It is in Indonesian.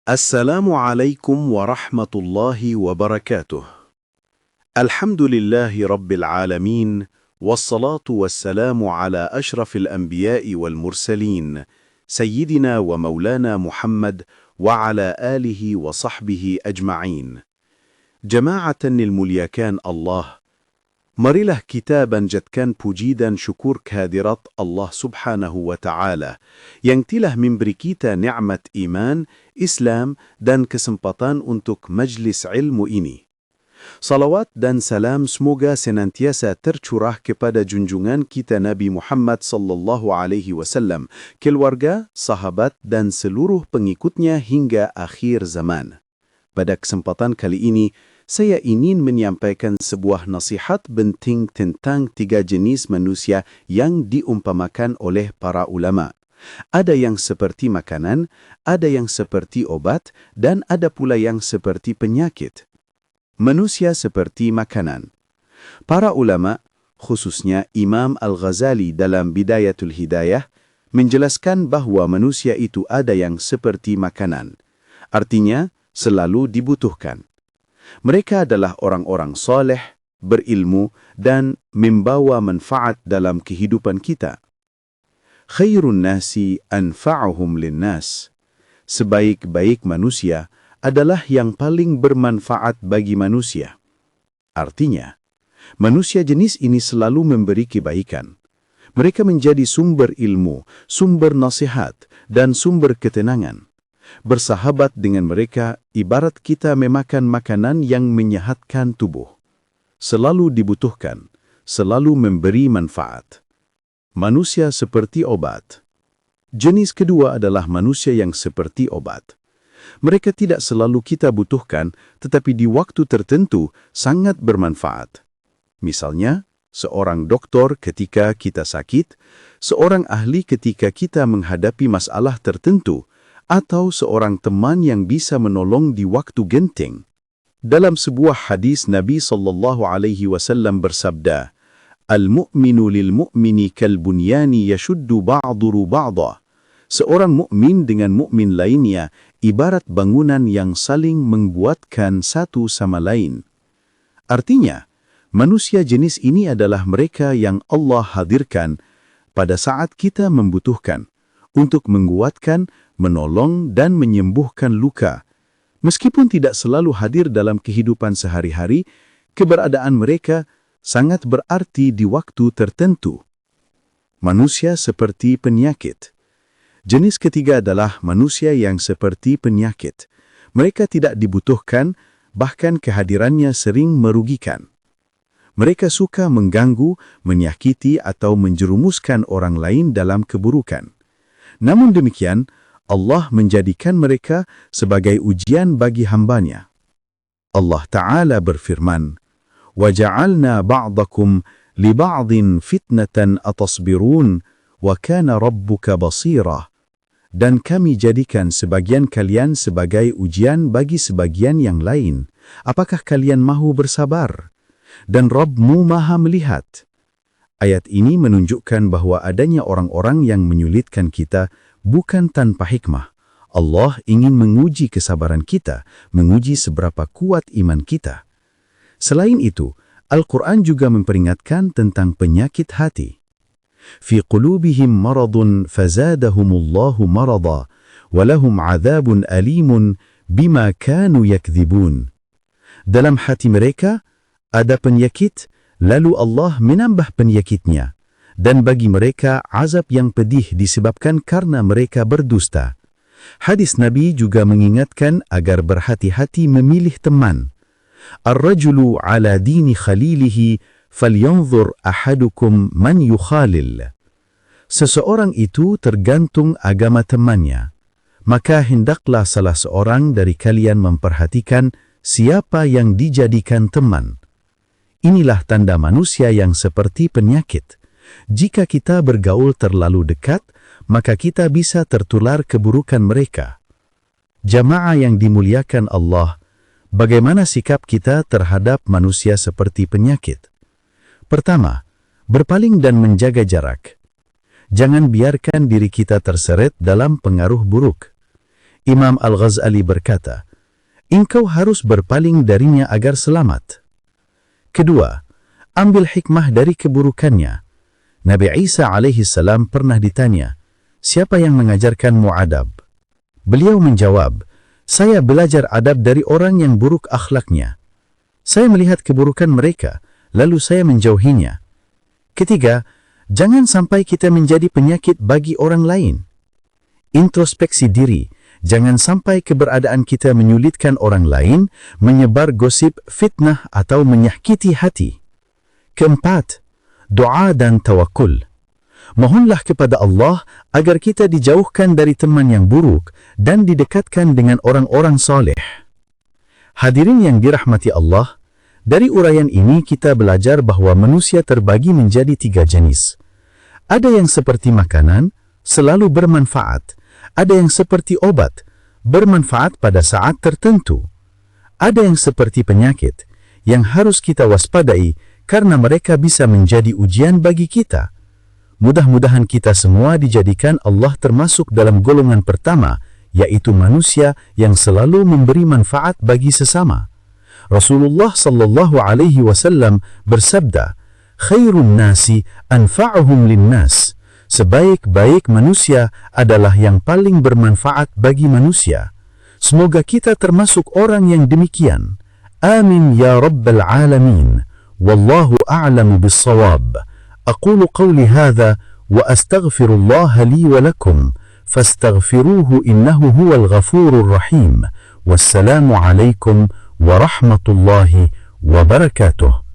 Assalamualaikum warahmatullahi wabarakatuh. Alhamdulillahi rabbil alamin, wassalatu wassalamu ala ashrafil anbiya'i wal mursalin, sayyidina wa maulana Muhammad wa ala alihi wa sahbihi ajma'in. Jama'atan nilmulyakan Allah, marilah kita panjatkan puji dan syukur kehadirat Allah subhanahu wa ta'ala yang telah memberi kita nikmat iman, Islam dan kesempatan untuk majlis ilmu ini. Salawat dan salam semoga senantiasa tercurah kepada junjungan kita Nabi Muhammad sallallahu alaihi wasallam, keluarga, sahabat dan seluruh pengikutnya hingga akhir zaman. Pada kesempatan kali ini, saya ingin menyampaikan sebuah nasihat penting tentang 3 jenis manusia yang diumpamakan oleh para ulama. Ada yang seperti makanan, ada yang seperti obat, dan ada pula yang seperti penyakit. Manusia seperti makanan. Para ulama, khususnya Imam Al-Ghazali dalam Bidayatul Hidayah, menjelaskan bahwa manusia itu ada yang seperti makanan. Artinya, selalu dibutuhkan. Mereka adalah orang-orang soleh, berilmu, dan membawa manfaat dalam kehidupan kita. Khairun nasi anfa'uhum linnas. Sebaik-baik manusia adalah yang paling bermanfaat bagi manusia. Artinya, manusia jenis ini selalu memberi kebaikan. Mereka menjadi sumber ilmu, sumber nasihat, dan sumber ketenangan. Bersahabat dengan mereka ibarat kita memakan makanan yang menyehatkan tubuh. Selalu dibutuhkan, selalu memberi manfaat. Manusia seperti obat. Jenis kedua adalah manusia yang seperti obat. Mereka tidak selalu kita butuhkan, tetapi di waktu tertentu sangat bermanfaat. Misalnya, seorang doktor ketika kita sakit, seorang ahli ketika kita menghadapi masalah tertentu, atau seorang teman yang bisa menolong di waktu genting. Dalam sebuah hadis Nabi sallallahu alaihi wasallam bersabda, "Al-mu'minu lil-mu'mini kal-bunyani yashuddu ba'duru ba'da." Seorang mukmin dengan mukmin lainnya ibarat bangunan yang saling menguatkan satu sama lain. Artinya, manusia jenis ini adalah mereka yang Allah hadirkan pada saat kita membutuhkan, untuk menguatkan, menolong dan menyembuhkan luka. Meskipun tidak selalu hadir dalam kehidupan sehari-hari, keberadaan mereka sangat berarti di waktu tertentu. Manusia seperti penyakit. Jenis ketiga adalah manusia yang seperti penyakit. Mereka tidak dibutuhkan, bahkan kehadirannya sering merugikan. Mereka suka mengganggu, menyakiti atau menjerumuskan orang lain dalam keburukan. Namun demikian, Allah menjadikan mereka sebagai ujian bagi hambanya. Allah Ta'ala berfirman, وَجَعَلْنَا بَعْضَكُمْ لِبَعْضٍ فِتْنَةً أَتَصْبِرُونَ وَكَانَ رَبُّكَ بَصِيرًا. Dan kami jadikan sebagian kalian sebagai ujian bagi sebagian yang lain. Apakah kalian mahu bersabar? Dan Rabbmu Maha melihat. Ayat ini menunjukkan bahwa adanya orang-orang yang menyulitkan kita bukan tanpa hikmah. Allah ingin menguji kesabaran kita, menguji seberapa kuat iman kita. Selain itu, Al-Quran juga memperingatkan tentang penyakit hati. Fi qulubihim maradun fazadahumullahu marada, walahum azabun alimun bima kanu yakdzibun. Dalam hati mereka ada penyakit, lalu Allah menambah penyakitnya, dan bagi mereka azab yang pedih disebabkan karena mereka berdusta. Hadis Nabi juga mengingatkan agar berhati-hati memilih teman. Ar-rajulu ala dini khalilihi falyanzur ahadukum man yukhalil. Seseorang itu tergantung agama temannya, maka hendaklah salah seorang dari kalian memperhatikan siapa yang dijadikan teman. Inilah tanda manusia yang seperti penyakit. Jika kita bergaul terlalu dekat, maka kita bisa tertular keburukan mereka. Jamaah yang dimuliakan Allah, bagaimana sikap kita terhadap manusia seperti penyakit? Pertama, berpaling dan menjaga jarak. Jangan biarkan diri kita terseret dalam pengaruh buruk. Imam Al-Ghazali berkata, engkau harus berpaling darinya agar selamat. Kedua, ambil hikmah dari keburukannya. Nabi Isa alaihi salam pernah ditanya, siapa yang mengajarkanmu adab? Beliau menjawab, saya belajar adab dari orang yang buruk akhlaknya. Saya melihat keburukan mereka, lalu saya menjauhinya. Ketiga, jangan sampai kita menjadi penyakit bagi orang lain. Introspeksi diri, jangan sampai keberadaan kita menyulitkan orang lain, menyebar gosip, fitnah, atau menyakiti hati. Keempat, doa dan tawakul. Mohonlah kepada Allah agar kita dijauhkan dari teman yang buruk dan didekatkan dengan orang-orang soleh. Hadirin yang dirahmati Allah, dari uraian ini kita belajar bahwa manusia terbagi menjadi 3 jenis. Ada yang seperti makanan, selalu bermanfaat. Ada yang seperti obat, bermanfaat pada saat tertentu. Ada yang seperti penyakit, yang harus kita waspadai karena mereka bisa menjadi ujian bagi kita. Mudah-mudahan kita semua dijadikan Allah termasuk dalam golongan pertama, yaitu manusia yang selalu memberi manfaat bagi sesama. Rasulullah sallallahu alaihi wasallam bersabda, khairun nasi anfa'uhum linnas. Sebaik-baik manusia adalah yang paling bermanfaat bagi manusia. Semoga kita termasuk orang yang demikian. Amin ya rabbal alamin. Wallahu a'lamu bis-shawab. Aqulu qawli hadha wa astaghfirullaha li wa lakum. Fastaghfiruhu innahu huwal ghafurur rahim. Wassalamu alaikum warahmatullahi wabarakatuh.